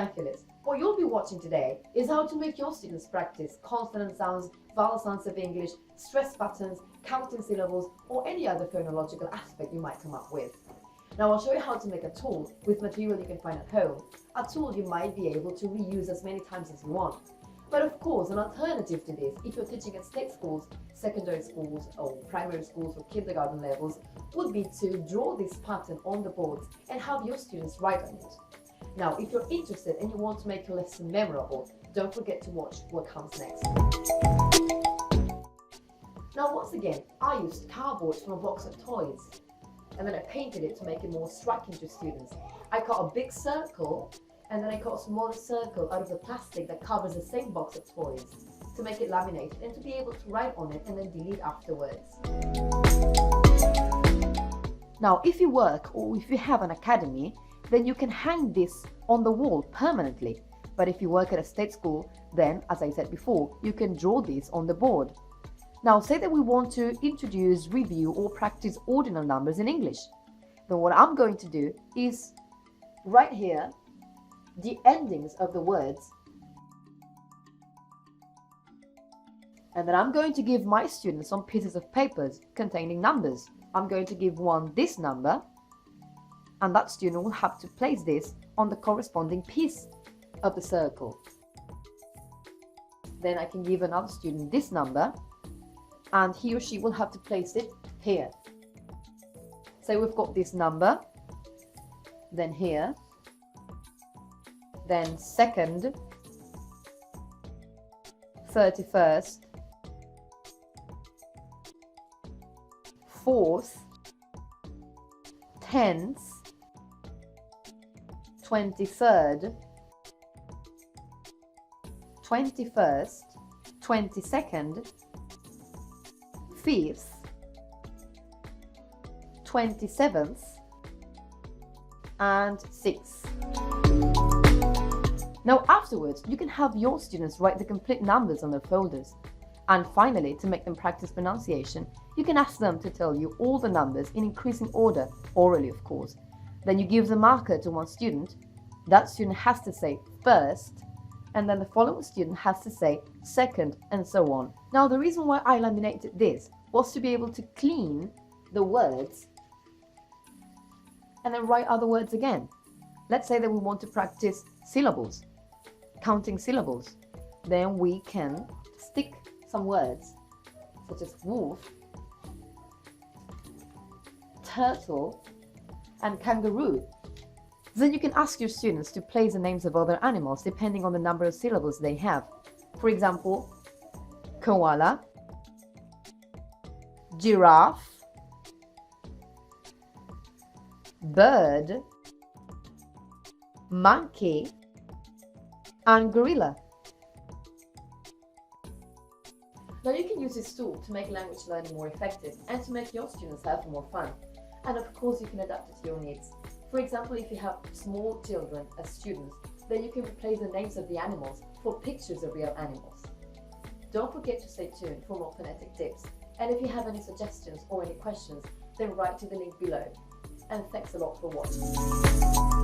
Thank you, Liz. What you'll be watching today is how to make your students practice consonant sounds, vowel sounds of English, stress patterns, counting syllables, or any other phonological aspect you might come up with. Now I'll show you how to make a tool with material you can find at home, a tool you might be able to reuse as many times as you want. But of course, an alternative to this, if you're teaching at state schools, secondary schools, or primary schools or kindergarten levels, would be to draw this pattern on the boards and have your students write on it. Now, if you're interested and you want to make your lesson memorable, don't forget to watch what comes next. Now, once again, I used cardboard from a box of toys, and then I painted it to make it more striking to students. I cut a big circle, and then I cut a smaller circle out of the plastic that covers the same box of toys to make it laminated and to be able to write on it and then delete afterwards. Now, if you work or if you have an academy, then you can hang this on the wall permanently. But if you work at a state school, then, as I said before, you can draw this on the board. Now, say that we want to introduce, review, or practice ordinal numbers in English. Then what I'm going to do is right here, the endings of the words, and then I'm going to give my students some pieces of papers containing numbers. I'm going to give one this number, and that student will have to place this on the corresponding piece of the circle. Then I can give another student this number, and he or she will have to place it here. So we've got this number, then here, then second, 31st, fourth, 10th, 23rd, 21st, 22nd, 5th, 27th, and 6th. Now afterwards, you can have your students write the complete numbers on their folders. And finally, to make them practice pronunciation, you can ask them to tell you all the numbers in increasing order, orally of course. Then you give the marker to one student, that student has to say first, and then the following student has to say second, and so on. Now the reason why I laminated this was to be able to clean the words and then write other words again. Let's say that we want to practice syllables, counting syllables. Then we can stick some words such as wolf, turtle, and kangaroo. Then you can ask your students to place the names of other animals depending on the number of syllables they have. For example, koala, giraffe, bird, monkey, and gorilla. Now you can use this tool to make language learning more effective and to make your students have more fun. And of course you can adapt it to your needs. For example, if you have small children as students, then you can replace the names of the animals for pictures of real animals. Don't forget to stay tuned for more phonetic tips. And if you have any suggestions or any questions, then write to the link below. And thanks a lot for watching.